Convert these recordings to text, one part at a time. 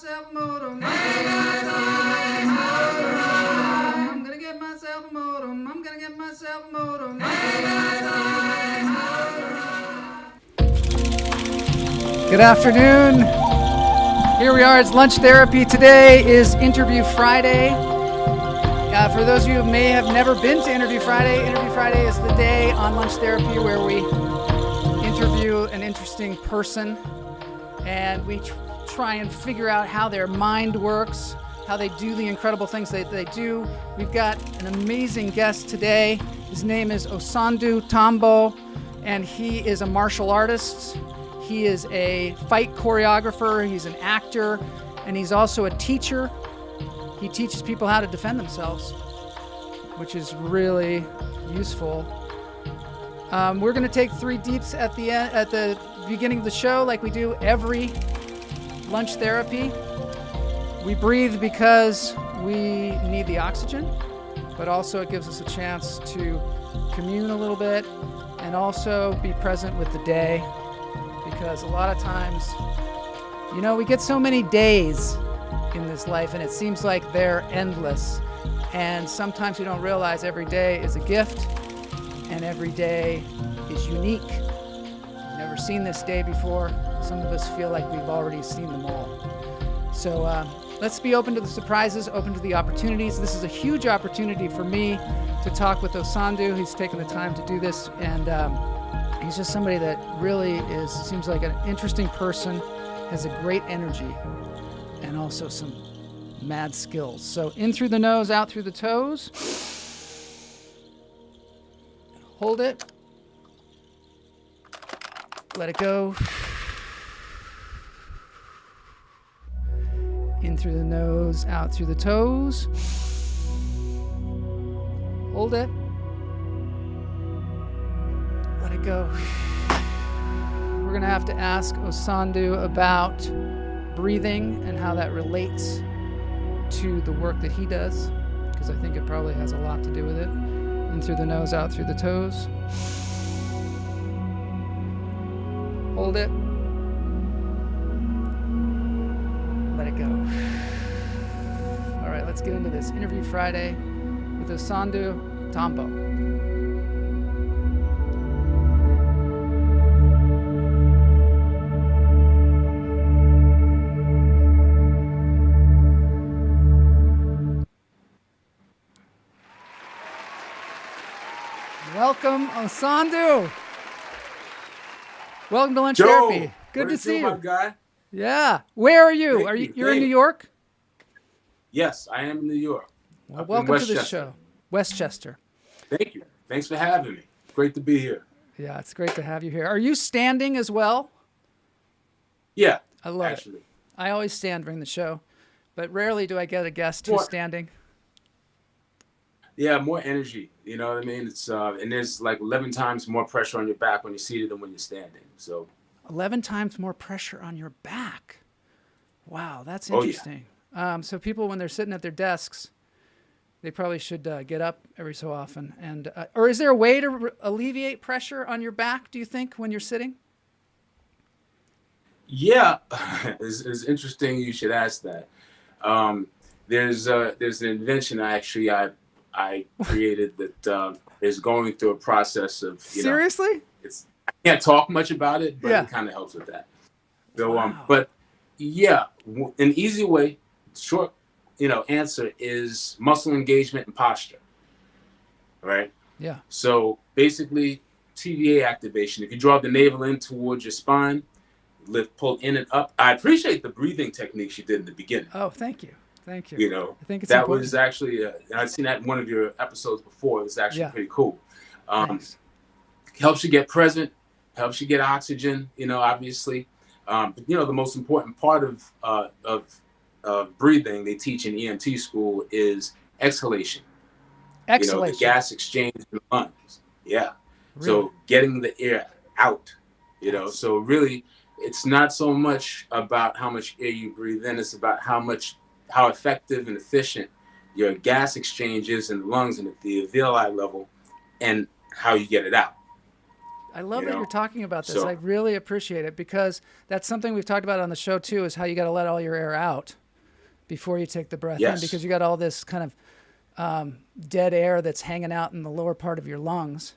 myself a motor. I'm gonna get myself a motor. I'm gonna get myself a motor. Good afternoon. Here we are. It's lunch therapy. Today is Interview Friday. For those of you who may have never been to Interview Friday is the day on lunch therapy where we interview an interesting person and we try and figure out how their mind works, how they do the incredible things that they do. We've got an amazing guest today. His name is Osondu Thambo, and he is a martial artist. He is a fight choreographer, he's an actor, and he's also a teacher. He teaches people how to defend themselves, which is really useful. We're going to take 3 deeps at the beginning of the show, like we do every lunch therapy. We breathe because we need the oxygen, but also it gives us a chance to commune a little bit and also be present with the day, because a lot of times, we get so many days in this life and it seems like they're endless, and sometimes we don't realize every day is a gift and every day is unique. Never seen this day before. Some of us feel like we've already seen them all. So let's be open to the surprises, open to the opportunities. This is a huge opportunity for me to talk with Osondu. He's taken the time to do this, and he's just somebody that really seems like an interesting person, has a great energy, and also some mad skills. So in through the nose, out through the toes. Hold it. Let it go. In through the nose, out through the toes. Hold it. Let it go. We're going to have to ask Osondu about breathing and how that relates to the work that he does, because I think it probably has a lot to do with it. In through the nose, out through the toes. Hold it. Let it go. All right, let's get into this Interview Friday with Osondu Thambo. Welcome, Osondu. Welcome to Lunch Therapy. Good to see you, my guy. Yeah. Where are you? You're in New York? Yes, I am in New York. Well, welcome to the show. Westchester. Thank you. Thanks for having me. Great to be here. Yeah, it's great to have you here. Are you standing as well? Yeah, I love actually. it. I always stand during the show, but rarely do I get a guest who's standing. Yeah, more energy. You know what I mean? It's and there's like 11 times more pressure on your back when you're seated than when you're standing. So 11 times more pressure on your back. Wow, that's interesting. Oh, yeah. So people, when they're sitting at their desks, they probably should get up every so often. And or is there a way to alleviate pressure on your back, do you think, when you're sitting? Yeah, it's interesting you should ask that. There's an invention I created that is going through a process of, Seriously? I can't talk much about it, but yeah. It kind of helps with that. So, wow. But yeah, an easy way, short, answer is muscle engagement and posture. Right? Yeah. So basically, TVA activation. If you draw the navel in towards your spine, lift, pull in and up. I appreciate the breathing techniques you did in the beginning. Oh, thank you. Thank you. I think it's that important. was actually, I've seen that in one of your episodes before. It was actually pretty cool. Thanks. Helps you get present, helps you get oxygen, obviously. But, the most important part of breathing they teach in EMT school is exhalation. Exhalation. The gas exchange in the lungs. Yeah. Really? So getting the air out, So really, it's not so much about how much air you breathe in. It's about how effective and efficient your gas exchange is in the lungs and at the alveoli level, and how you get it out. I love You that know? you're talking about this. So I really appreciate it because that's something we've talked about on the show too, is how you got to let all your air out before you take the breath in, because yes, you got all this kind of dead air that's hanging out in the lower part of your lungs.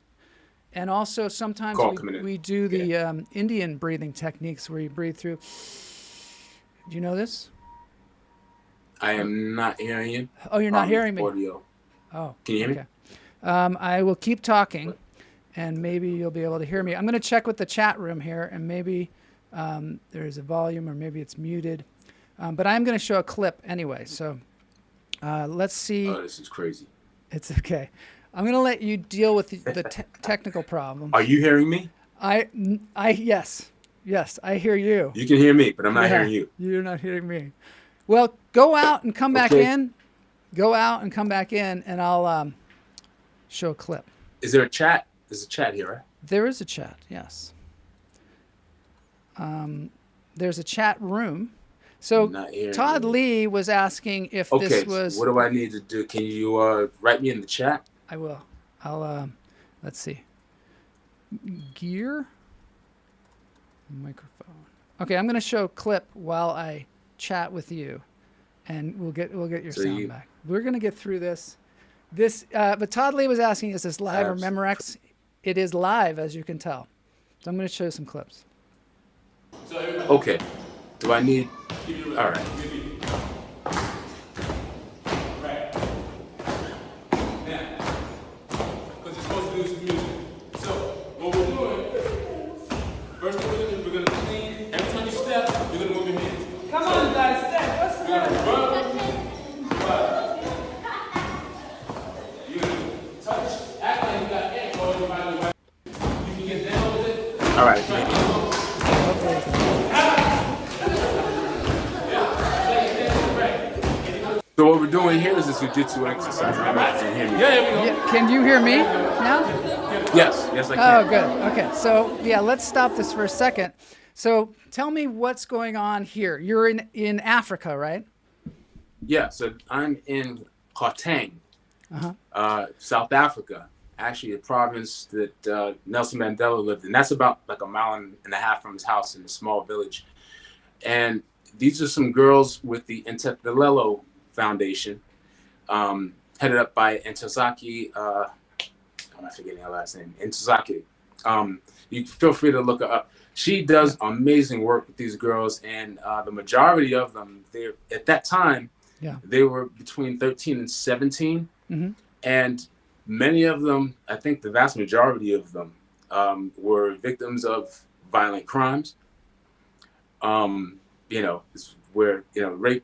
And also sometimes call coming in. we do Yeah, the Indian breathing techniques where you breathe through. Do you know this? I am not hearing you. Oh, you're not hearing me. Audio. Oh, Can you hear me? okay. I will keep talking, and maybe you'll be able to hear me. I'm going to check with the chat room here, and maybe there's a volume, or maybe it's muted. But I'm going to show a clip anyway. So let's see. Oh, this is crazy. It's okay. I'm going to let you deal with the technical problems. Are you hearing me? Yes, I hear you. You can hear me, but I'm not Yeah, hearing you. you're not hearing me. Well, go out and come back Okay. in. Go out and come back in, and I'll show a clip. Is there a chat? There's a chat here, right? There is a chat, yes. There's a chat room. So Not hearing Todd you. Lee was asking if Okay, this was. so what do I need to do? Can you write me in the chat? I will. I'll. Let's see. Gear. Microphone. Okay, I'm going to show a clip while I chat with you, and we'll get your So sound you- back. We're going to get through this. But Todd Lee was asking, is this live or Memorex? It is live, as you can tell. So I'm going to show you some clips. Okay. Do I need? All right. Because you're supposed to do some music. So, what we're doing, first thing we're going to clean. Every time you step, you're going to move your hands. Come on, guys, step. What's the matter? You're going to touch, act like you got air all your body. You can get down with it. All right. So what we're doing here is this jiu-jitsu exercise. I'm not can hear me. Yeah, can you hear me now? Yes, I Oh, can. good. Okay, so yeah, let's stop this for a second. So tell me what's going on here. You're in Africa, right? Yeah, so I'm in Gauteng, Uh-huh. South Africa. Actually, a province that Nelson Mandela lived in. That's about like a mile and a half from his house in a small village. And these are some girls with the Ntefelelo Foundation, headed up by Ntozake. I'm not forgetting her last name. Ntozake. You feel free to look her up. She does amazing work with these girls, and the majority of them, at that time, they were between 13 and 17, and many of them, I think the vast majority of them, were victims of violent crimes. It's where rape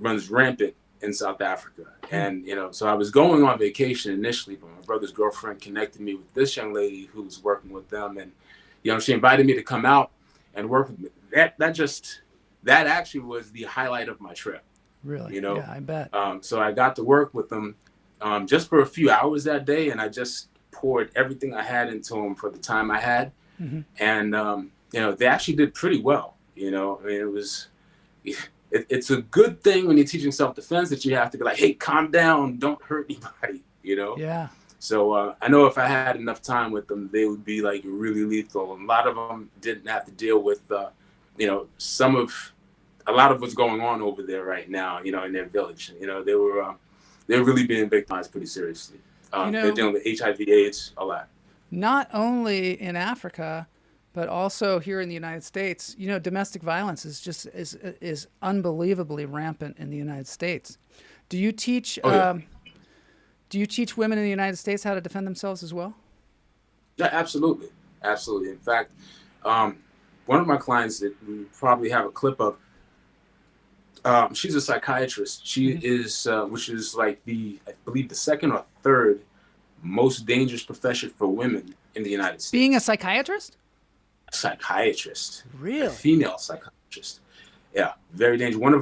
runs rampant in South Africa, and so I was going on vacation initially, but my brother's girlfriend connected me with this young lady who was working with them, and she invited me to come out and work with me. That actually was the highlight of my trip. Really? Yeah, I bet. So I got to work with them just for a few hours that day, and I just poured everything I had into them for the time I had, and they actually did pretty well. It's a good thing when you're teaching self-defense that you have to be like, hey, calm down, don't hurt anybody. Yeah. So I know if I had enough time with them, they would be like really lethal. And a lot of them didn't have to deal with, a lot of what's going on over there right now, in their village. They're really being victimized pretty seriously. They're dealing with HIV/AIDS a lot. Not only in Africa, but also here in the United States. Domestic violence is unbelievably rampant in the United States. Do you teach? Do you teach women in the United States how to defend themselves as well? Yeah, absolutely. In fact, one of my clients that we probably have a clip of, she's a psychiatrist. She is, which is like I believe the second or third most dangerous profession for women in the United States. Being a psychiatrist? A psychiatrist. Really? A female psychiatrist. Yeah, very dangerous. One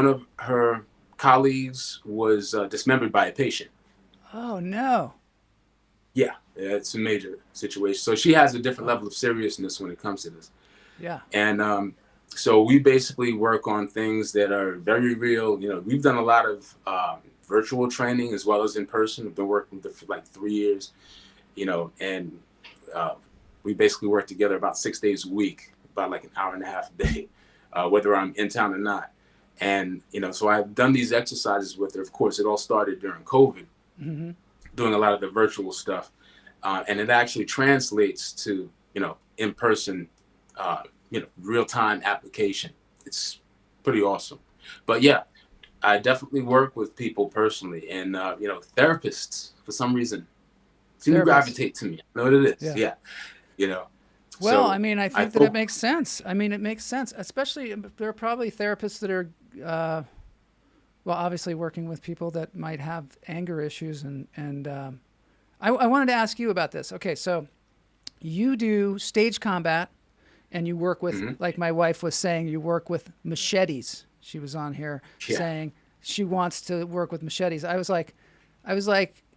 of her colleagues was dismembered by a patient. Oh, no. Yeah, it's a major situation. So she has a different level of seriousness when it comes to this. Yeah. And so we basically work on things that are very real. We've done a lot of virtual training as well as in person. We've been working with her for like 3 years, and we basically work together about 6 days a week, about like an hour and a half a day, whether I'm in town or not. And, so I've done these exercises with her. Of course, it all started during COVID, doing a lot of the virtual stuff. And it actually translates to, in-person, real-time application. It's pretty awesome. But yeah, I definitely work with people personally, and, therapists, for some reason, seem to gravitate to me. I know what it is. Yeah. Well, So I mean, I think that it makes sense. I mean, it makes sense, especially there are probably therapists that are, well, obviously working with people that might have anger issues. And I wanted to ask you about this. Okay, so you do stage combat and you work with, like my wife was saying, you work with machetes. She was on here saying she wants to work with machetes. I was like,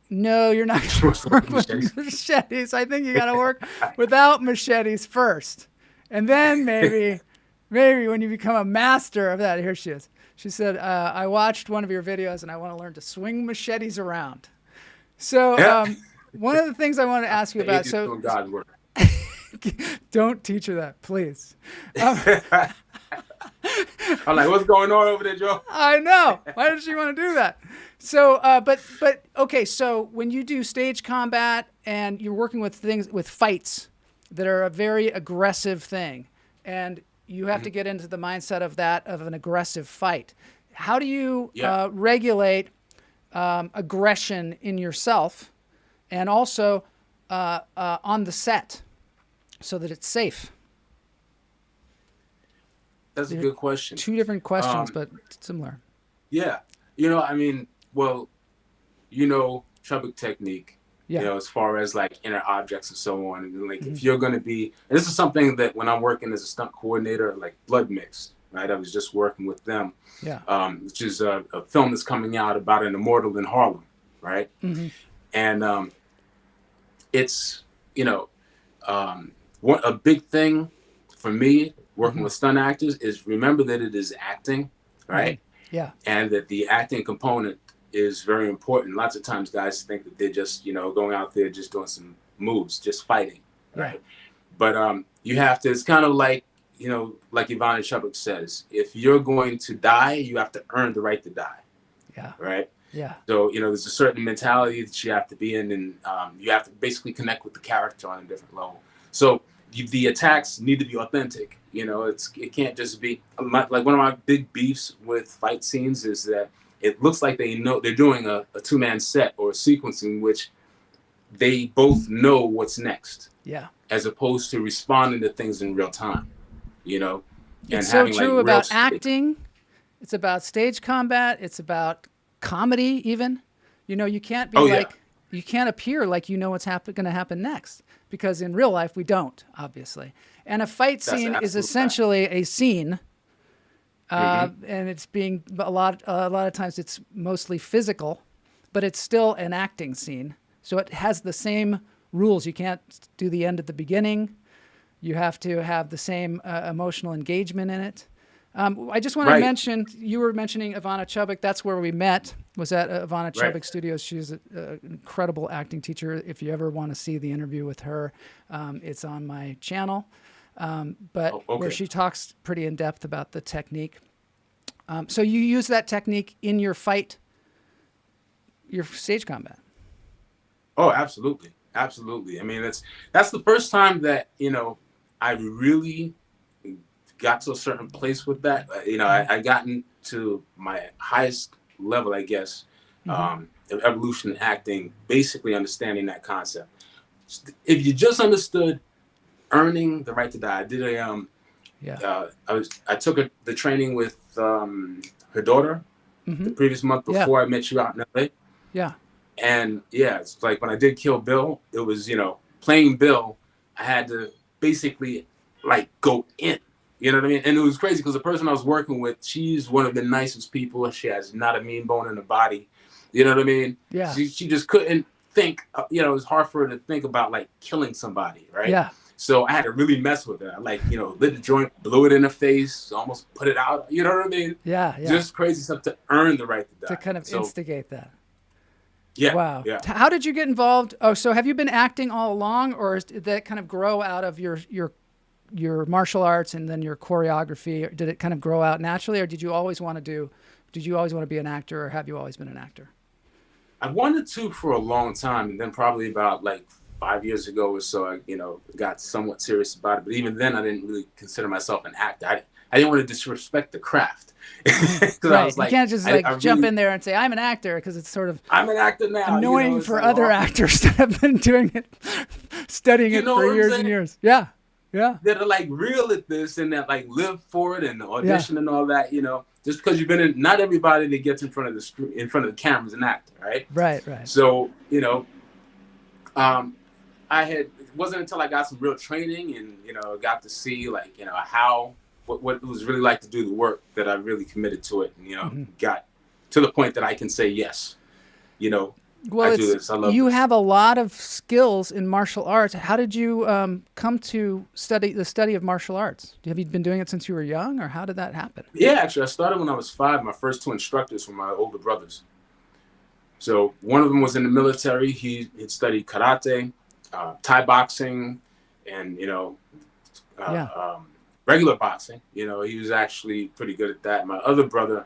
no, you're not going to work with machetes. I think you got to work without machetes first. And then maybe when you become a master of that, here she is. She said, I watched one of your videos and I want to learn to swing machetes around. So one of the things I wanted to ask you about, so God's work. Don't teach her that, please. I'm like, what's going on over there, Joe? I know. Why does she want to do that? So, but okay. So when you do stage combat and you're working with fights that are a very aggressive thing, and you have to get into the mindset of an aggressive fight. How do you regulate aggression in yourself, and also on the set, so that it's safe? That's a good question. Two different questions, but similar. Yeah. Chubbuck technique, as far as like inner objects and so on. And like, if you're going to be, and this is something that when I'm working as a stunt coordinator, like Blood Mix, right? I was just working with them, which is a film that's coming out about an immortal in Harlem, right? And it's, a big thing for me working with stunt actors is remember that it is acting, right? Yeah. And that the acting component is very important. Lots of times guys think that they're just, going out there just doing some moves, just fighting, right? But you have to, it's kind of like, like Ivana Chubbuck says, if you're going to die, you have to earn the right to die. Yeah. Right? Yeah. So, there's a certain mentality that you have to be in, and you have to basically connect with the character on a different level. So the attacks need to be authentic. It can't just be like one of my big beefs with fight scenes is that it looks like they're doing a two-man set or a sequence in which they both know what's next. Yeah. As opposed to responding to things in real time, and it's so having true like about acting. It's about stage combat. It's about comedy even. You can't be you can't appear like you know what's going to happen next, because in real life we don't, obviously. And a fight scene is essentially a scene, and it's being a lot of times it's mostly physical, but it's still an acting scene. So it has the same rules. You can't do the end at the beginning. You have to have the same emotional engagement in it. I just want to mention, you were mentioning Ivana Chubbuck. That's where we met, was at Ivana Chubbuck Studios. She's an incredible acting teacher. If you ever want to see the interview with her, it's on my channel. Where she talks pretty in depth about the technique. So you use that technique in your fight, your stage combat. Oh, absolutely. Absolutely. I mean, that's the first time that, I really got to a certain place with that. I gotten to my highest level, I guess, of evolution in acting, basically understanding that concept. If you just understood earning the right to die, I did I took the training with her daughter the previous month before I met you out in LA. Yeah. And it's like when I did Kill Bill, it was, playing Bill, I had to basically like go in, you know what I mean? And it was crazy because the person I was working with, she's one of the nicest people. She has not a mean bone in her body. You know what I mean? Yeah. She just couldn't think, it was hard for her to think about like killing somebody, right? Yeah. So I had to really mess with her. I lit the joint, blew it in her face, almost put it out. You know what I mean? Yeah. Just crazy stuff to earn the right to die. To kind of instigate that. Yeah. Wow. Yeah. How did you get involved? Oh, so have you been acting all along, or did that kind of grow out of your martial arts and then your choreography? Or did it kind of grow out naturally, or did you always want to be an actor, or have you always been an actor? I wanted to for a long time, and then probably about like 5 years ago or so, I got somewhat serious about it. But even then, I didn't really consider myself an actor. I didn't want to disrespect the craft because I Right. was like, You can't just I jump really, in there and say I'm an actor, because it's sort of I'm an actor now. annoying It's for like, other well, actors that have been doing it, studying you it know for what I'm years and saying? years. Yeah. Yeah. That are like real at this and that like live for it and Yeah. audition and all that. Just because you've been in, not everybody that gets in front of the screen, in front of the camera is an actor, right? Right. Right. So it wasn't until I got some real training and got to see like how what it was really like to do the work that I really committed to it and got to the point that I can say yes. Well, I do this. I love you this. have a lot of skills in martial arts. How did you come to study of martial arts? Have you been doing it since you were young, or how did that happen? Yeah, actually, I started when I was 5. My first 2 instructors were my older brothers. So one of them was in the military. He had studied karate, Thai boxing, and regular boxing. He was actually pretty good at that. My other brother,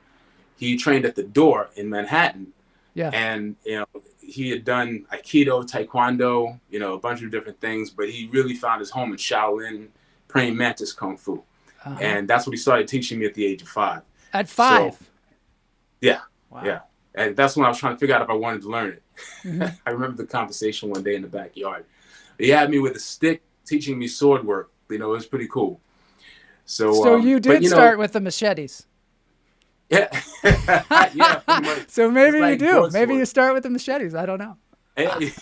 he trained at the door in Manhattan. Yeah. And he had done Aikido, Taekwondo, a bunch of different things, but he really found his home in Shaolin, praying mantis Kung Fu. And that's what he started teaching me at the age of 5. At 5? So, yeah. Wow. Yeah. And that's when I was trying to figure out if I wanted to learn it. I remember the conversation one day in the backyard. He had me with a stick teaching me sword work. It was pretty cool. So you did start with the machetes. Yeah. Yeah, pretty much. So maybe you like do. Maybe sword. you start with the machetes. I don't know. Hey,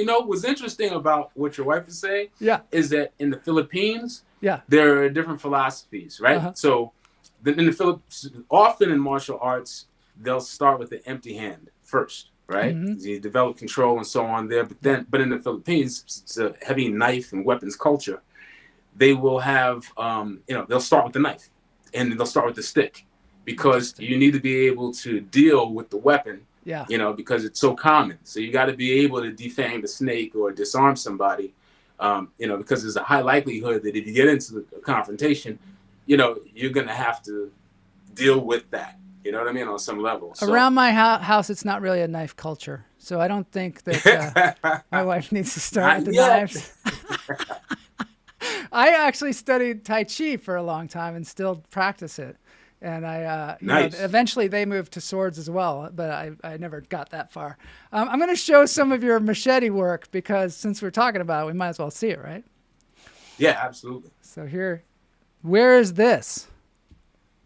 what's interesting about what your wife is saying is that in the Philippines, there are different philosophies, right? So in the Philippines, often in martial arts, they'll start with the empty hand first, right? You develop control and so on there. But in the Philippines, it's a heavy knife and weapons culture. They will have, they'll start with the knife and they'll start with the stick because you need to be able to deal with the weapon. Yeah. Because it's so common. So you got to be able to defang the snake or disarm somebody, because there's a high likelihood that if you get into a confrontation, you're going to have to deal with that. You know what I mean? On some level. So. Around my house, it's not really a knife culture. So I don't think that my wife needs to start with the knives. I actually studied Tai Chi for a long time and still practice it. And eventually they moved to swords as well, but I never got that far. I'm going to show some of your machete work because since we're talking about it, we might as well see it, right? Yeah, absolutely. So where is this?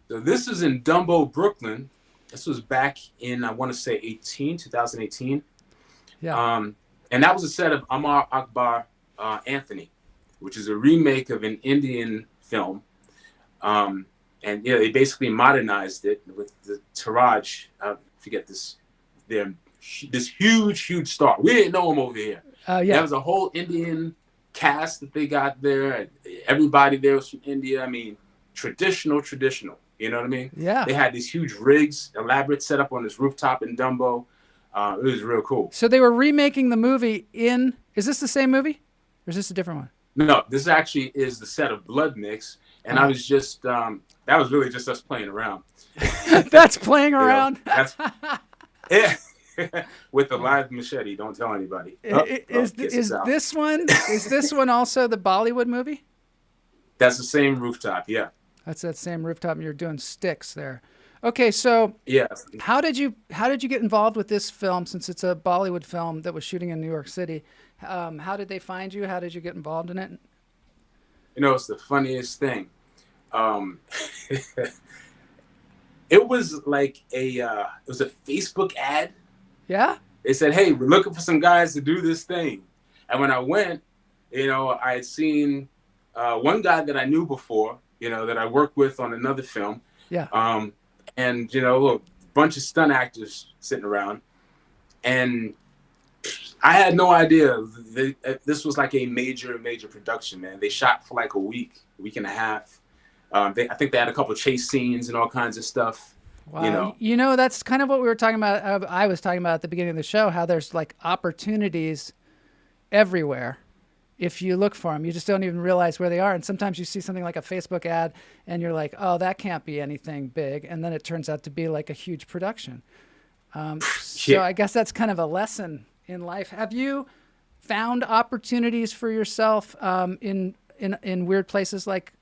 So this is in Dumbo, Brooklyn. This was back in, I want to say 2018. Yeah. And that was a set of Amar Akbar Anthony, which is a remake of an Indian film. And they basically modernized it with the Taraj. I forget this huge star. We didn't know him over here. There was a whole Indian cast that they got there. Everybody there was from India. I mean, traditional. You know what I mean? Yeah. They had these huge rigs, elaborate setup on this rooftop in Dumbo. It was real cool. So they were remaking the movie is this the same movie? Or is this a different one? No, this actually is the set of Blood Mix. And I was just, that was really just us playing around. That's playing around? With the live machete. Don't tell anybody. Is this one also the Bollywood movie? That's the same rooftop, yeah. That's that same rooftop, and you're doing sticks there. Okay, so how did you get involved with this film, since it's a Bollywood film that was shooting in New York City? How did they find you? How did you get involved in it? It's the funniest thing. It was like it was a Facebook ad. Yeah? They said, hey, we're looking for some guys to do this thing. And when I went, I had seen one guy that I knew before, that I worked with on another film. Yeah. And, a bunch of stunt actors sitting around. And I had no idea. This was like a major production, man. They shot for like a week and a half. I think they had a couple of chase scenes and all kinds of stuff. Wow. That's kind of what we were talking about. I was talking about at the beginning of the show, how there's like opportunities everywhere. If you look for them, you just don't even realize where they are. And sometimes you see something like a Facebook ad and you're like, oh, that can't be anything big. And then it turns out to be like a huge production. So I guess that's kind of a lesson in life. Have you found opportunities for yourself in weird places like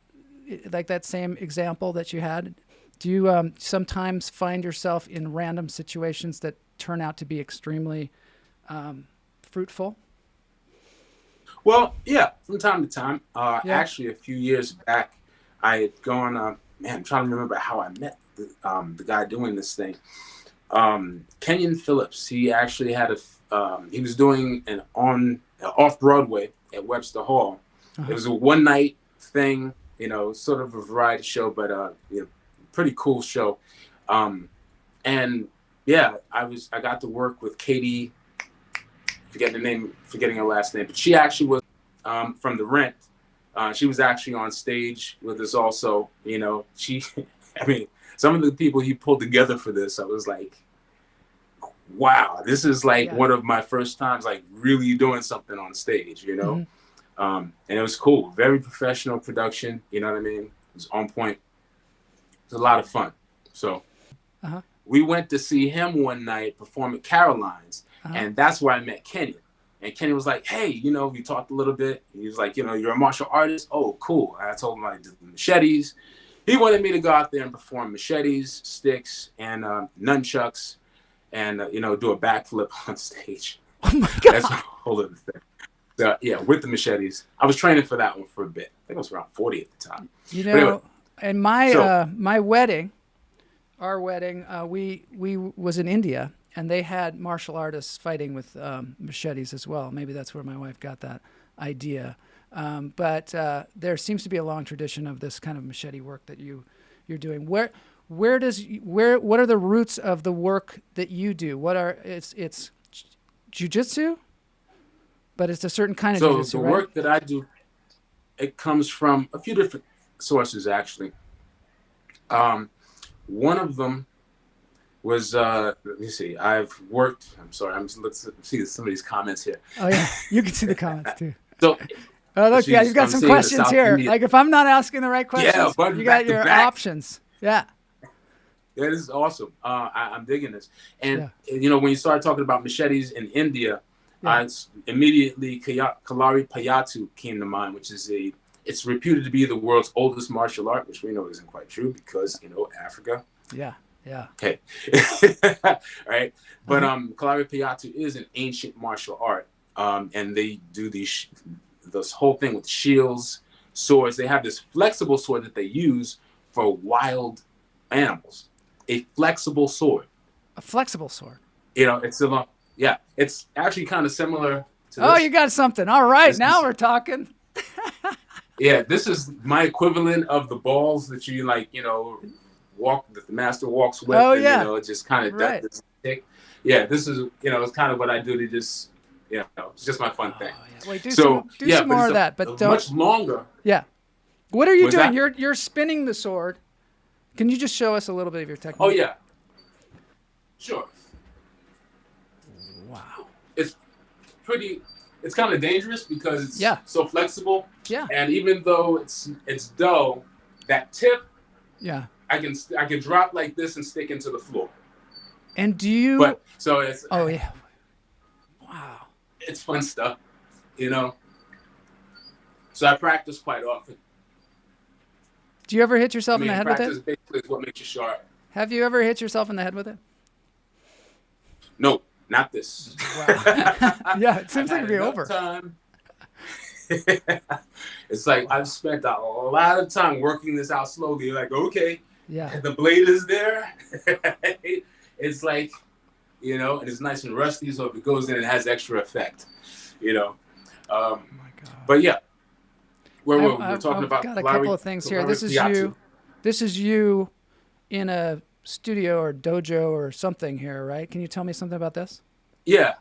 that same example that you had? Do you sometimes find yourself in random situations that turn out to be extremely fruitful? Well, yeah, from time to time. Actually, a few years back, I had gone. I'm trying to remember how I met the guy doing this thing. Kenyon Phillips. He actually had he was doing an off Broadway at Webster Hall. It was a one night thing, sort of a variety show, but pretty cool show. And yeah, I got to work with Katie. Forgetting her last name, but she actually was from The Rent. She was actually on stage with us also. Some of the people he pulled together for this, I was like, wow, this is like one of my first times like really doing something on stage, and it was cool. Very professional production, you know what I mean? It was on point. It was a lot of fun. So we went to see him one night perform at Caroline's. And that's where I met Kenyon. And Kenyon was like, hey, we talked a little bit. He was like, you're a martial artist? Oh, cool. And I told him I did the machetes. He wanted me to go out there and perform machetes, sticks, and nunchucks, and, do a backflip on stage. Oh, my God. That's a whole other thing. So, yeah, with the machetes. I was training for that one for a bit. I think I was around 40 at the time. And my wedding, our wedding, we was in India. And they had martial artists fighting with machetes as well. Maybe that's where my wife got that idea. But there seems to be a long tradition of this kind of machete work that you're doing. What are the roots of the work that you do? It's jiu-jitsu, but it's a certain kind of jiu-jitsu, So the right? work that I do, it comes from a few different sources actually. One of them was let me see. I'm sorry. I'm seeing some of these comments here. Oh yeah, you can see the comments too. So, look, you've got some questions here. India. Like if I'm not asking the right questions, you got your options. Yeah. Yeah, this is awesome. I'm digging this. And when you start talking about machetes in India, immediately Kalari Payattu came to mind, which is it's reputed to be the world's oldest martial art, which we know isn't quite true because Africa. Yeah. Yeah. Okay. Right. But Kalari Payattu is an ancient martial art. And they do this whole thing with shields, swords. They have this flexible sword that they use for wild animals. A flexible sword. A flexible sword. It's actually kind of similar to this. Oh, you got something. All right. Now we're talking. Yeah, this is my equivalent of the balls that you that the master walks with. Oh, and, yeah. It just kind of does this stick. Yeah, this is, it's kind of what I do to just, it's just my fun thing. Yeah. Wait, do some more of that, but don't. Much longer. Yeah. What are you doing? That? You're spinning the sword. Can you just show us a little bit of your technique? Oh, yeah. Sure. Wow. It's kind of dangerous because it's so flexible. Yeah. And even though it's dull, that tip. Yeah. I can drop like this and stick into the floor. And do you? But so it's. Oh yeah. Wow. It's fun stuff, So I practice quite often. Do you ever hit yourself in the head with it? Practice basically is what makes you sharp. Have you ever hit yourself in the head with it? No, not this. Wow. Yeah, it seems like it'd be over. Time. It's like I've spent a lot of time working this out slowly. You're like, okay. Yeah. The blade is there. It's like, and it's nice and rusty, so if it goes in, it has extra effect, Oh my God. But yeah, we're talking about. I've got a couple of things here. This is you in a studio or dojo or something here, right? Can you tell me something about this? Yeah,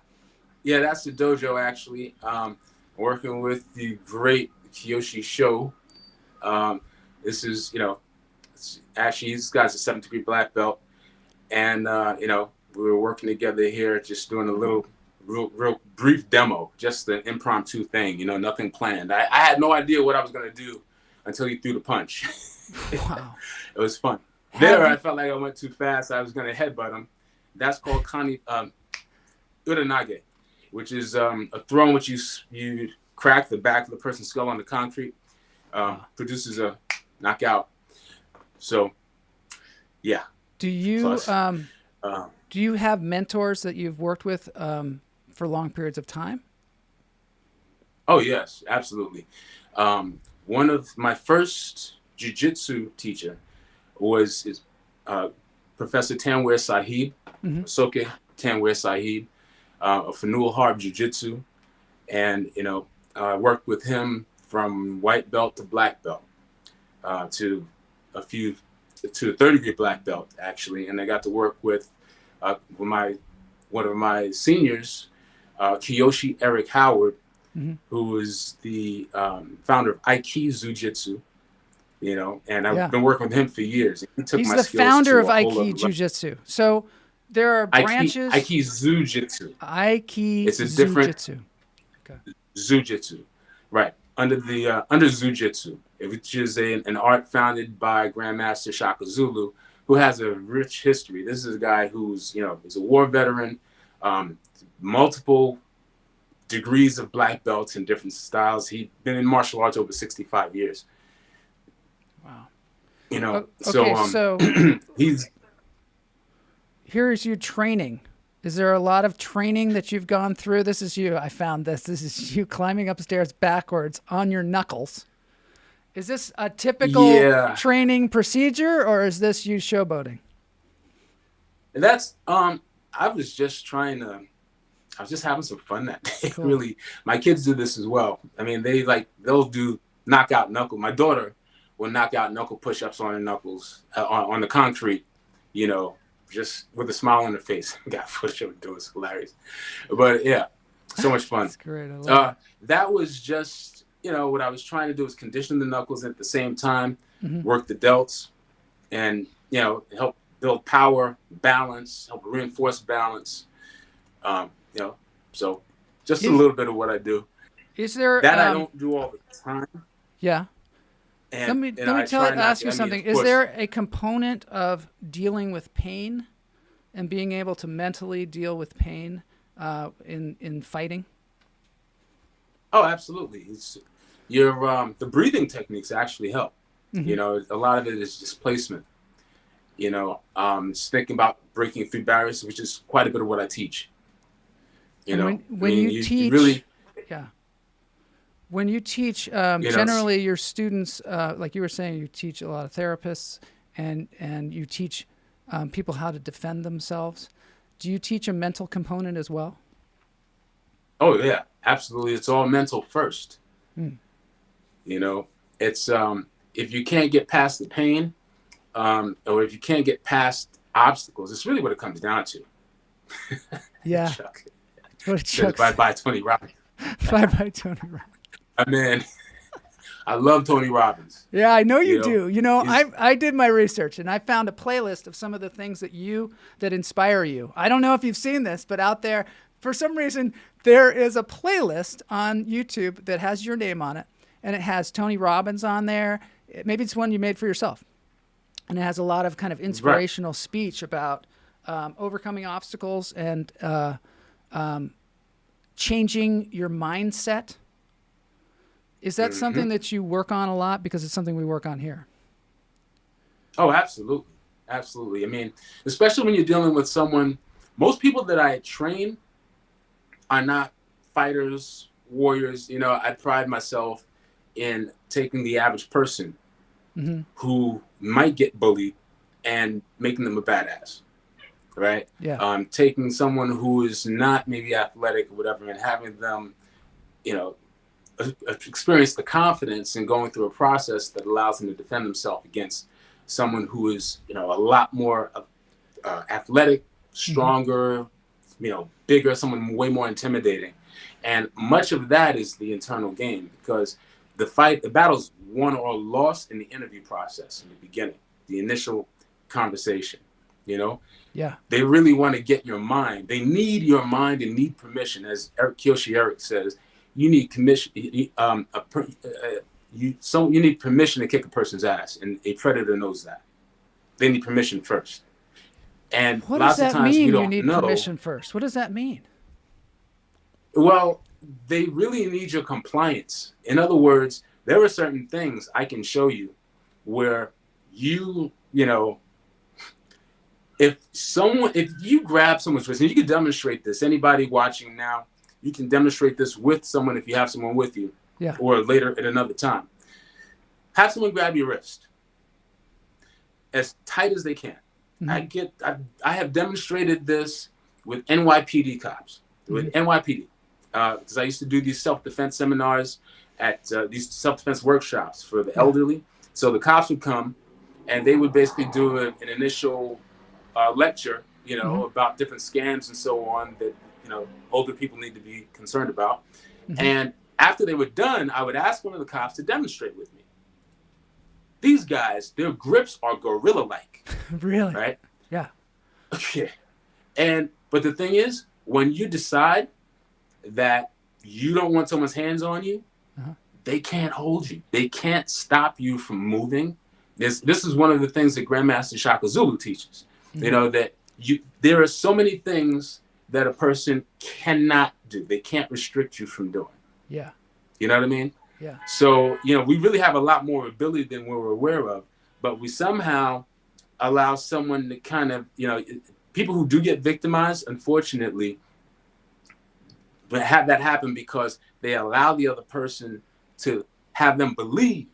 that's the dojo actually. Working with the great Kiyoshi Sho. This is, actually, this guy's a 7th degree black belt. And you know, we were working together here, just doing a little real brief demo, just an impromptu thing, you know, nothing planned. I had no idea what I was gonna do until he threw the punch. Wow. It was fun. I felt like I went too fast. I was gonna headbutt him. That's called uranage, which is a throw in which you crack the back of the person's skull on the concrete, produces a knockout. So, yeah. Do you do you have mentors that you've worked with for long periods of time? Oh yes, absolutely. One of my first jiu-jitsu teacher was Professor Tanweer Sahib, Soke Tanweer Sahib, of Fanul Harb Jiu-Jitsu, and you know, I worked with him from white belt to black belt, to a 30-degree black belt actually, and I got to work with one of my seniors, Kiyoshi Eric Howard, who is the founder of Aiki Jiu-Jitsu, you know, and I've been working with him for years. He's the founder of Aiki Jiu-Jitsu. So there are branches. Aiki Jiu-Jitsu. Aiki It's a different Jiu-Jitsu. Okay. Jiu-Jitsu, right? Under Jiu-Jitsu, which is an art founded by Grandmaster Shaka Zulu, who has a rich history. This is a guy who's, you know, is a war veteran, multiple degrees of black belts in different styles. He'd been in martial arts over 65 years. Wow. You know, okay, so he's. Here's your training. Is there a lot of training that you've gone through? This is you. I found this. This is you climbing upstairs backwards on your knuckles. Is this a typical training procedure, or is this you showboating? That's I was just having some fun that day. Cool. Really, my kids do this as well. I mean, they'll do knockout knuckle. My daughter will knock out knuckle push-ups on her knuckles on the concrete, you know, just with a smile on her face. Got push up do, it's hilarious. But yeah, so much fun. That's great. I love that was just, you know, what I was trying to do was condition the knuckles at the same time, work the delts, and, you know, help build power, balance, help reinforce balance. You know, so just a little bit of what I do. Is there that I don't do all the time? Yeah. And, let me ask you something. Is there a component of dealing with pain and being able to mentally deal with pain in fighting? Oh, absolutely. The breathing techniques actually help. You know, a lot of it is displacement. You know, it's thinking about breaking through barriers, which is quite a bit of what I teach. You know, when you teach, when you teach, generally your students, like you were saying, you teach a lot of therapists, and you teach people how to defend themselves. Do you teach a mental component as well? Oh yeah, absolutely. It's all mental first. You know, it's if you can't get past the pain, or if you can't get past obstacles, it's really what it comes down to. Yeah. Chuck. What Bye, Tony Robbins. Bye, Tony Robbins. I mean, I love Tony Robbins. Yeah, I know you do. You know, I did my research and I found a playlist of some of the things that inspire you. I don't know if you've seen this, but out there, for some reason, there is a playlist on YouTube that has your name on it, and it has Tony Robbins on there. Maybe it's one you made for yourself, and it has a lot of kind of inspirational speech about overcoming obstacles and changing your mindset. Is that something that you work on a lot? Because it's something we work on here. Oh, absolutely. Absolutely. I mean, especially when you're dealing with someone, most people that I train are not fighters, warriors. You know, I pride myself in taking the average person who might get bullied and making them a badass. Right? Yeah. Taking someone who is not maybe athletic or whatever and having them, you know, experience the confidence and going through a process that allows them to defend themselves against someone who is, you know, a lot more athletic, stronger, you know, bigger, someone way more intimidating. And much of that is the internal game, because the battle's won or lost in the interview process in the beginning, the initial conversation. you know? Yeah. They really want to get your mind. They need your mind and need permission. As Eric says, you need commission. You need permission to kick a person's ass, and a predator knows that. They need permission first. And What does lots of that times we mean? You don't need know. permission first. What does that mean? Well, they really need your compliance. In other words, there are certain things I can show you where you know, if you grab someone's wrist, and you can demonstrate this, anybody watching now, you can demonstrate this with someone if you have someone with you, Yeah. or later at another time. Have someone grab your wrist as tight as they can. Mm-hmm. I have demonstrated this with NYPD cops, with NYPD, because I used to do these self-defense seminars at these self-defense workshops for the elderly. So the cops would come, and they would basically do an initial lecture, you know, about different scams and so on that, you know, older people need to be concerned about. And after they were done, I would ask one of the cops to demonstrate with me. These guys, their grips are gorilla-like. Really? Right? Yeah. Okay. But the thing is, when you decide that you don't want someone's hands on you, they can't hold you. They can't stop you from moving. This is one of the things that Grandmaster Shaka Zulu teaches. You know, that there are so many things that a person cannot do. They can't restrict you from doing. Yeah. You know what I mean? Yeah. So, you know, we really have a lot more ability than we're aware of, but we somehow allow someone to kind of, you know, people who do get victimized, unfortunately, but have that happen because they allow the other person to have them believe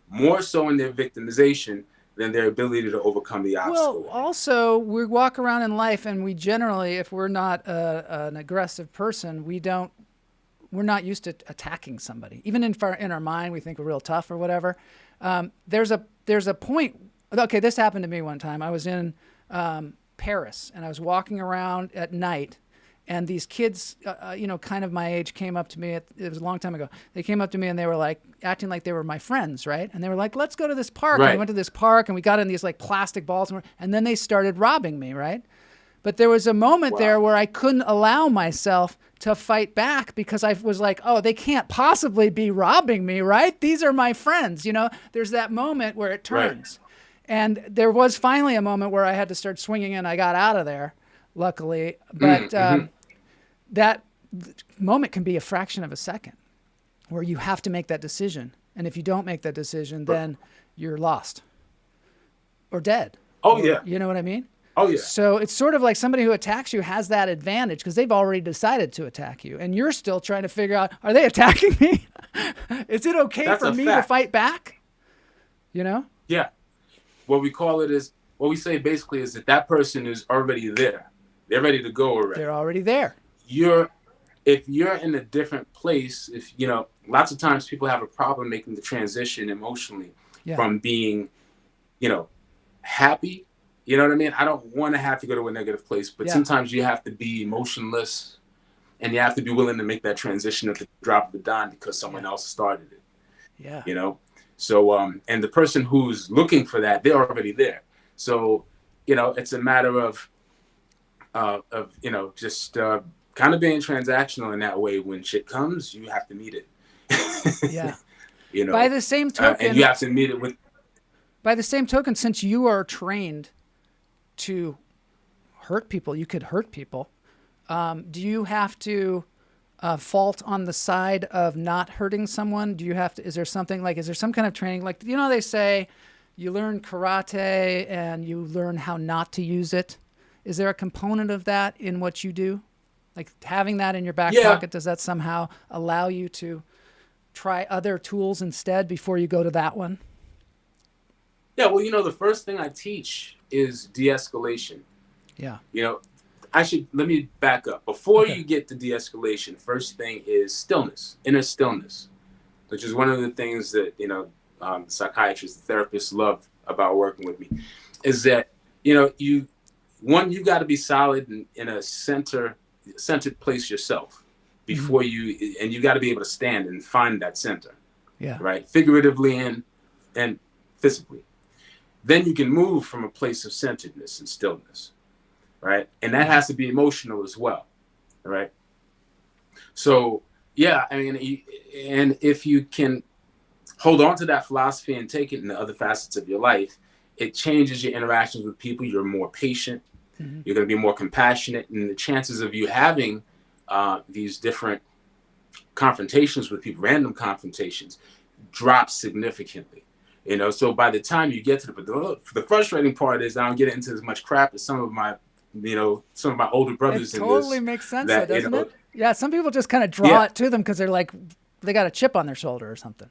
more so in their victimization than their ability to overcome the obstacle. Well, also, we walk around in life, and we generally, if we're not an aggressive person, we're not used to attacking somebody. Even in our mind, we think we're real tough or whatever. There's a point. Okay, this happened to me one time. I was in Paris, and I was walking around at night, and these kids, you know, kind of my age, came up to me. It was a long time ago. They came up to me, and they were like acting like they were my friends, right? And they were like, "Let's go to this park." Right. And we went to this park, and we got in these like plastic balls, and then they started robbing me, right? But there was a moment there where I couldn't allow myself to fight back because I was like, oh, they can't possibly be robbing me, right? These are my friends. You know, there's that moment where it turns. Right. And there was finally a moment where I had to start swinging, and I got out of there, luckily. But that moment can be a fraction of a second where you have to make that decision. And if you don't make that decision, then you're lost or dead. Oh, yeah. You know what I mean? Oh, yeah. So it's sort of like somebody who attacks you has that advantage because they've already decided to attack you. And you're still trying to figure out, are they attacking me? Is it okay for me to fight back? You know? Yeah. What we call it is, what we say basically is that person is already there. They're ready to go already. They're already there. If you're in a different place, if, you know, lots of times people have a problem making the transition emotionally from being, you know, happy. You know what I mean? I don't want to have to go to a negative place, but sometimes you have to be emotionless, and you have to be willing to make that transition at the drop of the dime because someone else started it. Yeah. You know? So, and the person who's looking for that, they're already there. So, you know, it's a matter of you know, just kind of being transactional in that way. When shit comes, you have to meet it. Yeah. You know? By the same token. And you have to meet it with. By the same token, since you are trained to hurt people, you could hurt people. Do you have to fault on the side of not hurting someone? Do you have to, is there some kind of training? Like, you know, they say you learn karate and you learn how not to use it. Is there a component of that in what you do? Like having that in your back pocket, does that somehow allow you to try other tools instead before you go to that one? Yeah, well, you know, the first thing I teach is de-escalation. Yeah. You know, let me back up. Before you get to de-escalation, first thing is stillness, inner stillness, which is one of the things that, you know, psychiatrists, therapists love about working with me, is that, you know, you've got to be solid in a centered place yourself before and you got to be able to stand and find that center. Yeah. Right. Figuratively and physically. then you can move from a place of centeredness and stillness, right? And that has to be emotional as well, right? So, yeah, I mean, and if you can hold on to that philosophy and take it in the other facets of your life, it changes your interactions with people. You're more patient. Mm-hmm. You're going to be more compassionate. And the chances of you having these different confrontations with people, random confrontations, drop significantly. You know, so by the time you get to the frustrating part is I don't get into as much crap as some of my older brothers. It totally in this, makes sense, that, though, doesn't you know, it? Yeah, some people just kind of draw it to them because they're like, they got a chip on their shoulder or something.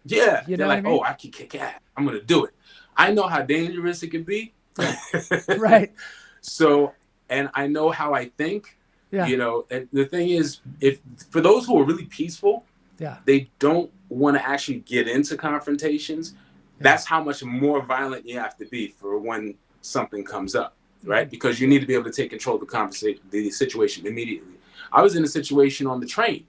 Yeah, you know they're like, what I mean? oh, I can kick ass. I'm going to do it. I know how dangerous it can be. Right. So, and I know how I think. Yeah. You know, and the thing is, if for those who are really peaceful, they don't want to actually get into confrontations. That's how much more violent you have to be for when something comes up, right? Because you need to be able to take control of the situation immediately. I was in a situation on the train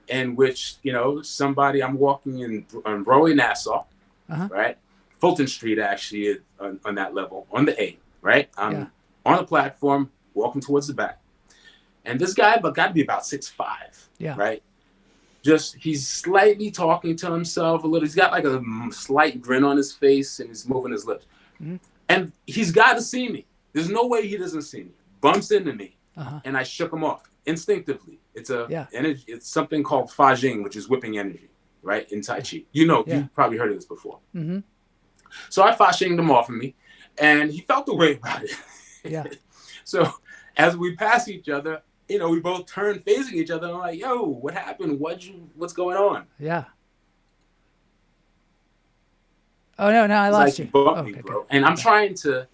in which, you know, I'm walking on Broadway, Nassau, right? Fulton Street, actually, on that level, on the A, right? I'm on the platform, walking towards the back. And this guy, got to be about 6'5", right? He's slightly talking to himself a little. He's got like a slight grin on his face and he's moving his lips. Mm-hmm. And he's got to see me. There's no way he doesn't see me. Bumps into me. And I shook him off instinctively. It's energy. It's something called Fa Jing, which is whipping energy, right? In Tai Chi. You know, you've probably heard of this before. Mm-hmm. So I Fa Jinged him off of me and he felt the way about it. Yeah. So as we pass each other, you know, we both turn facing each other. And I'm like, yo, what happened? What's going on? Yeah. Oh, no, I lost you. Bumped me, bro. And I'm trying to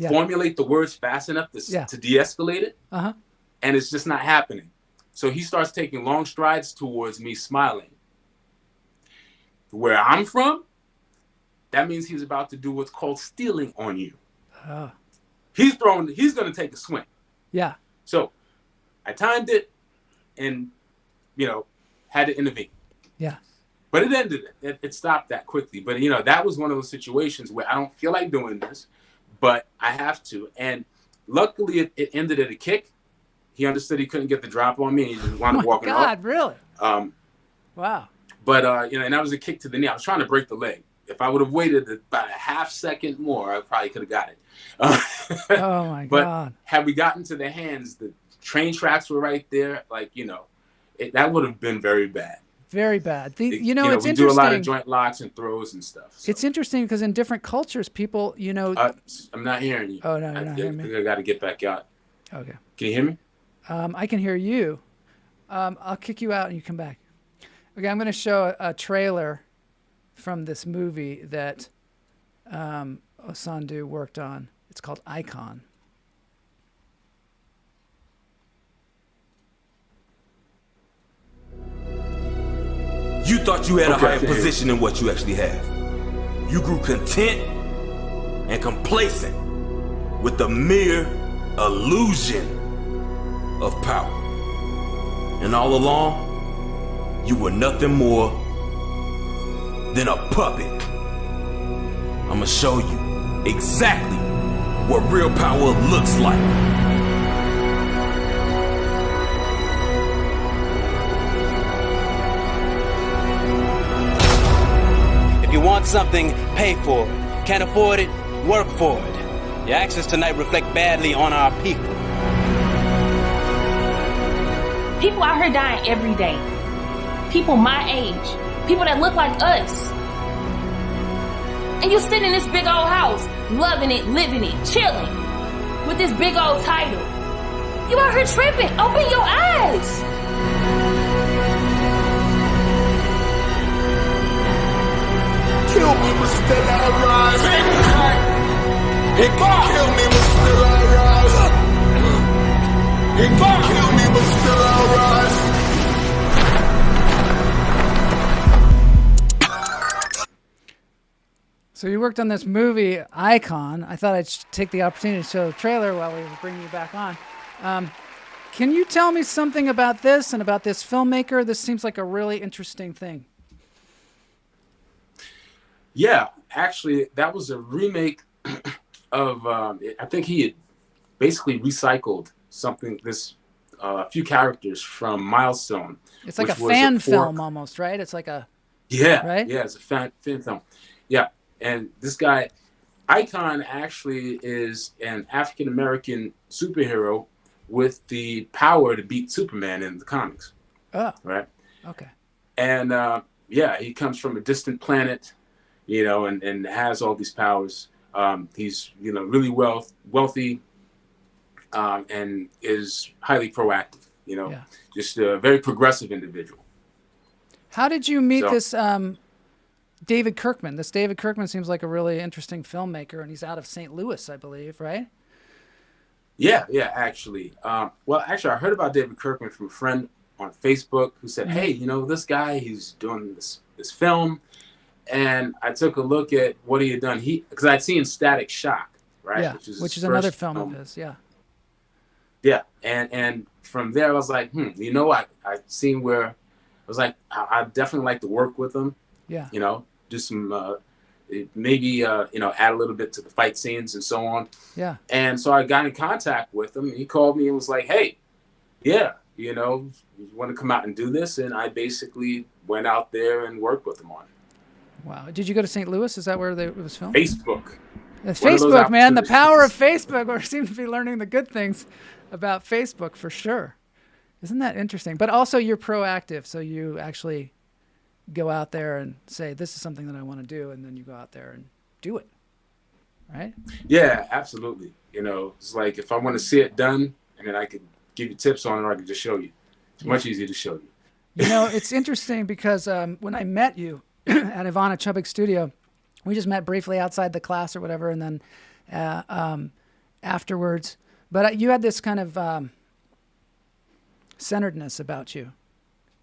formulate the words fast enough to de-escalate it. And it's just not happening. So he starts taking long strides towards me, smiling. Where I'm from, that means he's about to do what's called stealing on you. He's going to take a swing. Yeah. So I timed it and, you know, had to intervene. Yeah. But it ended it. It stopped that quickly. But, you know, that was one of those situations where I don't feel like doing this, but I have to. And luckily it ended at a kick. He understood he couldn't get the drop on me. He just wound up walking off. God, really? Wow. But, you know, and that was a kick to the knee. I was trying to break the leg. If I would have waited about a half second more, I probably could have got it. Oh, my God. But had we gotten to the hands, the train tracks were right there. Like, you know, that would have been very bad. Very bad. It's we interesting. do a lot of joint locks and throws and stuff. So. It's interesting because in different cultures, people, you know. I'm not hearing you. Oh, no, you're not hearing me. I got to get back out. Okay. Can you hear me? I can hear you. I'll kick you out and you come back. Okay, I'm going to show a trailer from this movie that Osondu worked on. It's called Icon. You thought you had a higher position than what you actually have. You grew content and complacent with the mere illusion of power. And all along, you were nothing more than a puppet. I'ma show you exactly what real power looks like. If you want something, pay for it. Can't afford it, work for it. Your actions tonight reflect badly on our people. People out here dying every day. People my age. People that look like us. And you sit in this big old house, loving it, living it, chilling, with this big old title. You out here tripping. Open your eyes. Kill me, but still I rise. He can kill me, but still I rise. He can kill me, but still I rise. So you worked on this movie, Icon. I thought I'd take the opportunity to show the trailer while we were bringing you back on. Can you tell me something about this and about this filmmaker? This seems like a really interesting thing. Yeah, Actually, that was a remake of. I think he had basically recycled something. A few characters from Milestone. It's like a which was fan fork. film almost, right? It's like a Yeah, right? yeah, it's a fan film. Yeah, and this guy, Icon, actually is an African American superhero with the power to beat Superman in the comics. Oh, Right. okay. And yeah, he comes from a distant planet, you know, and has all these powers. He's, you know, really wealthy, and is highly proactive, you know, Yeah. just a very progressive individual. How did you meet So- this David Kirkman? This David Kirkman seems like a really interesting filmmaker, and he's out of St. Louis, I believe, right? Yeah, actually. Well, actually, I heard about David Kirkman from a friend on Facebook who said, "Hey, you know, this guy, he's doing this film," and I took a look at what he had done. Because I'd seen Static Shock, right? Yeah, which is which his is another first film of his. Yeah. Yeah, and from there I was like, you know, I seen where I was like, I definitely like to work with him. Yeah. You know, do some maybe you know, add a little bit to the fight scenes and so on. Yeah. And so I got in contact with him. He called me and was like, "Hey, yeah, you know, you want to come out and do this?" And I basically went out there and worked with him on it. Wow. Did you go to St. Louis? Is that where it was filmed? Facebook. It's One of those Facebook, man. The power of opportunities. Facebook. We seem to be learning the good things about Facebook for sure. Isn't that interesting? But also you're proactive. So you actually go out there and say, this is something that I want to do. And then you go out there and do it. Right? Yeah, absolutely. You know, it's like if I want to see it done, I mean, I could give you tips on it, or I could just show you. It's much easier to show you. You know, it's interesting because when I met you at Ivana Chubbuck's studio, we just met briefly outside the class or whatever, and then afterwards. But you had this kind of centeredness about you,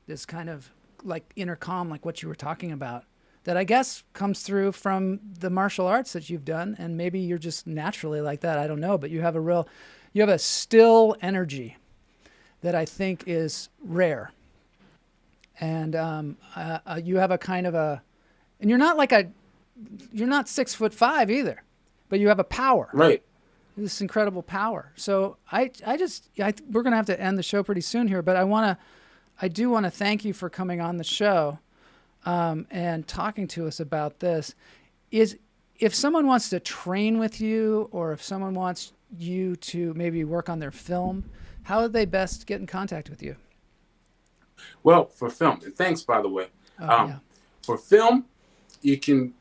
this kind of like inner calm, like what you were talking about, that I guess comes through from the martial arts that you've done, and maybe you're just naturally like that. I don't know, but you have a still energy that I think is rare. And you have a kind of and you're not you're not 6'5" either, but you have a power. Right. This incredible power. So we're going to have to end the show pretty soon here, but I do want to thank you for coming on the show and talking to us about this. If someone wants to train with you, or if someone wants you to maybe work on their film, how would they best get in contact with you? Well, for film, and thanks, by the way. Yeah. For film, you can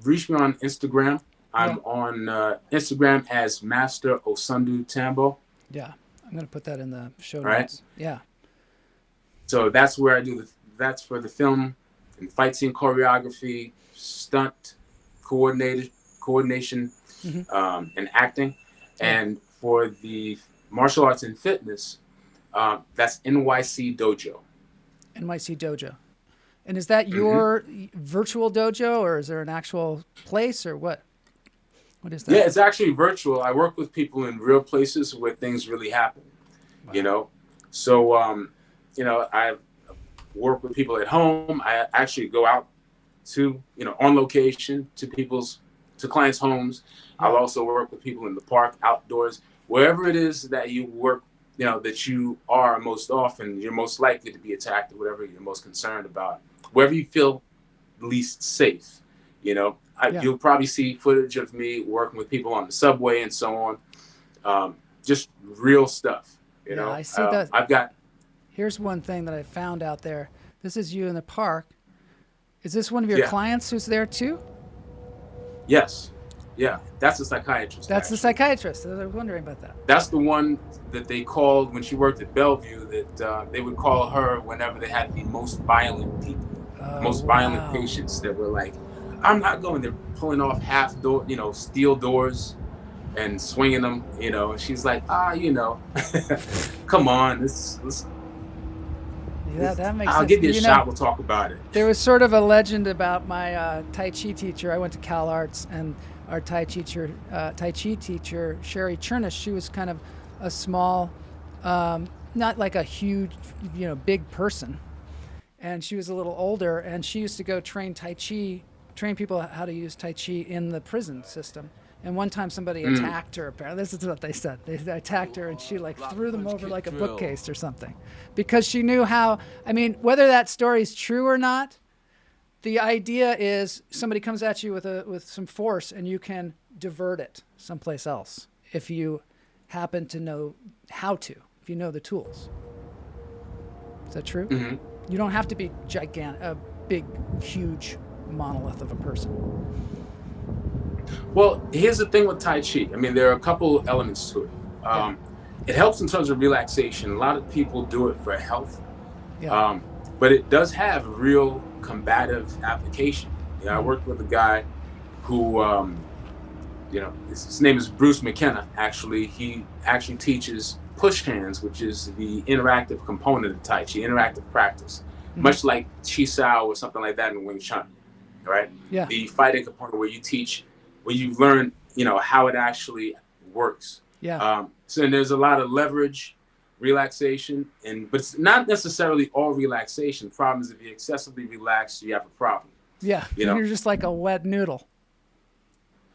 reach me on Instagram. I'm on Instagram as Master Osondu Thambo. Yeah, I'm going to put that in the show Right. notes. Yeah. So that's where I do that's for the film and fight scene choreography, stunt coordination, and acting. And for the martial arts and fitness, that's NYC Dojo. NYC Dojo. And is that your virtual dojo, or is there an actual place, or what? What is that? Yeah, it's actually virtual. I work with people in real places where things really happen, you know? So, you know, I work with people at home. I actually go out to, you know, on location to clients' homes. I'll also work with people in the park, outdoors, wherever it is that you work, you know, that you are most often, you're most likely to be attacked, or whatever you're most concerned about, wherever you feel least safe, you know. You'll probably see footage of me working with people on the subway and so on. Just real stuff, you know. I see that. I've got. Here's one thing that I found out there. This is you in the park. Is this one of your clients who's there too? Yes. Yeah. That's the psychiatrist. That's the psychiatrist. I was wondering about that. That's the one that they called when she worked at Bellevue, that they would call her whenever they had the most violent people, violent patients that were like, I'm not going. They're pulling off half door, you know, steel doors and swinging them, you know. And she's like, you know, come on, That makes I'll sense. give you a shot. We'll talk about it. There was sort of a legend about my Tai Chi teacher. I went to Cal Arts, and our Tai Chi teacher, Sherry Chernish, she was kind of a small, not like a huge, you know, big person. And she was a little older, and she used to go train Tai Chi train people how to use Tai Chi in the prison system. And one time somebody attacked her. Apparently, this is what they said. They attacked her, and she like threw them over like a bookcase or something, because she knew how. I mean, whether that story is true or not, the idea is somebody comes at you with some force, and you can divert it someplace else if you happen to know how to. If you know the tools. Is that true? Mm-hmm. You don't have to be a big, huge monolith of a person. Well, here's the thing with Tai Chi. I mean, there are a couple elements to it. It helps in terms of relaxation. A lot of people do it for health, but it does have real combative application. I worked with a guy who, his name is Bruce McKenna. Actually, he actually teaches push hands, which is the interactive component of Tai Chi, interactive practice, much like Chi Sao or something like that in Wing Chun, right? Yeah. The fighting component where you learn, how it actually works. Yeah. So there's a lot of leverage, relaxation, but it's not necessarily all relaxation. The problem is if you're excessively relaxed, you have a problem. Yeah. You're just like a wet noodle.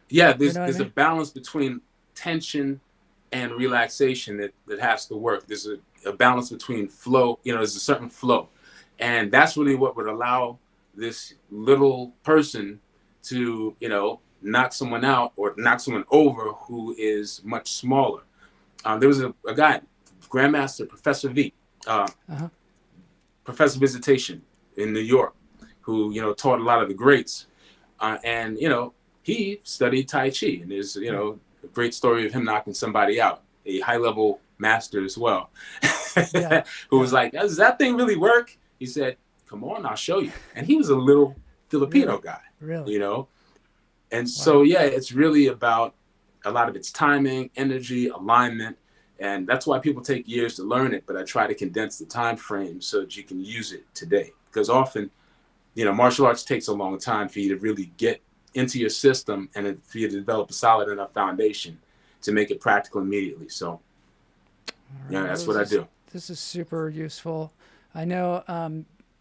Yeah. There's a balance between tension and relaxation that has to work. There's a balance between flow. There's a certain flow, and that's really what would allow this little person to, knock someone out or knock someone over who is much smaller. There was a guy, Grandmaster Professor V, Professor Visitation in New York, who, taught a lot of the greats. And, he studied Tai Chi, and there's, a great story of him knocking somebody out, a high-level master as well, who was like, does that thing really work? He said, come on, I'll show you. And he was a little Filipino guy, And so, it's really about a lot of its timing, energy, alignment. And that's why people take years to learn it. But I try to condense the time frame so that you can use it today. Because often, martial arts takes a long time for you to really get into your system and for you to develop a solid enough foundation to make it practical immediately. So, that's what I do. This is super useful. I know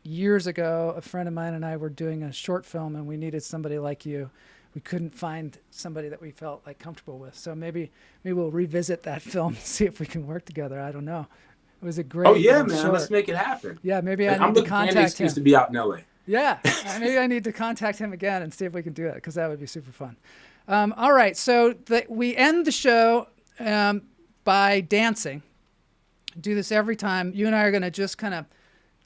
years ago, a friend of mine and I were doing a short film, and we needed somebody like you. We couldn't find somebody that we felt like comfortable with. So maybe we'll revisit that film and see if we can work together. I don't know. It was a great. Oh yeah, man! Short. Let's make it happen. Yeah, maybe I need to contact him. To be out in LA. Yeah, maybe I need to contact him again and see if we can do it, because that would be super fun. All right, so we end the show by dancing. Do this every time. You and I are going to just kind of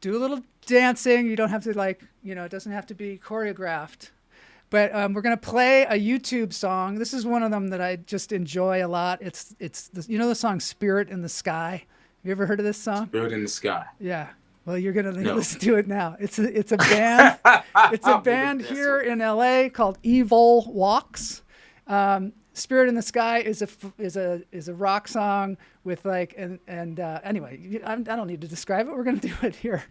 do a little dancing. You don't have to it doesn't have to be choreographed. But we're going to play a YouTube song. This is one of them that I just enjoy a lot. It's the song Spirit in the Sky? Have you ever heard of this song? Spirit in the Sky. Yeah. Well, you're going to listen to it now. It's a band. It's a band here in LA called Evil Walks. Spirit in the Sky is a rock song with anyway, I don't need to describe it. We're going to do it here.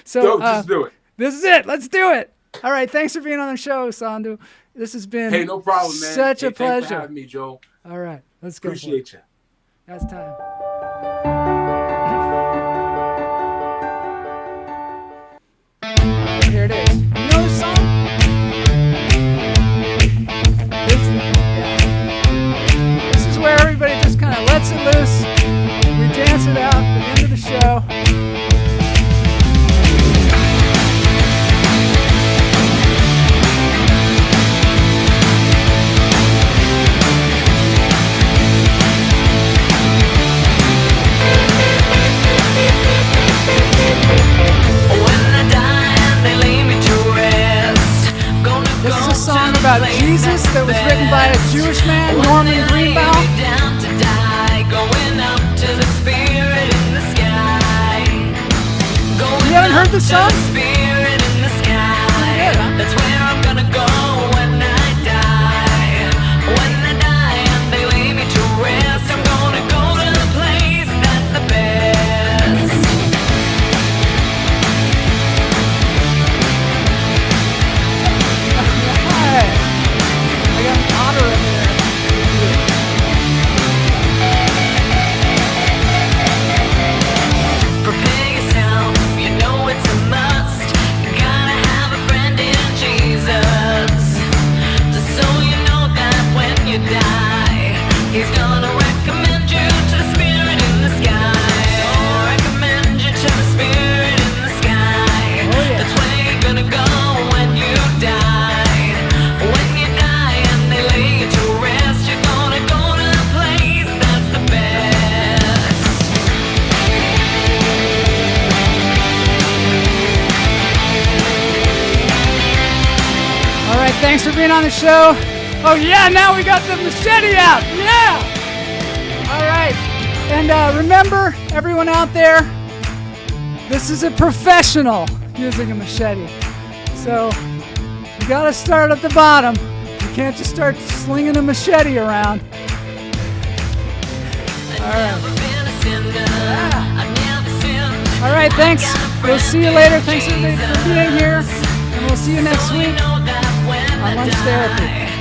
So just do it. This is it. Let's do it. All right, thanks for being on the show, Osondu. This has been no problem, man. Such a pleasure. Thanks for having me, Joe. All right, let's go. Appreciate you. That's time. Here it is. You know this song? This is where everybody just kind of lets it loose. We dance it out at the end of the show. This is a song about Jesus that was written by a Jewish man, Norman Greenbaum. You haven't heard this song? That's where I'm gonna go when I die. When I die and they lay me to rest, I'm gonna go to the place that's the best. I got an otter in there. Prepare yourself, you know it's a must. being on the show. Oh yeah, now we got the machete out. Yeah. All right. And remember, everyone out there, this is a professional using a machete. So you got to start at the bottom. You can't just start slinging a machete around. All right. All right, thanks. We'll see you later. Thanks everybody for being here. And we'll see you next week on Lunch Therapy.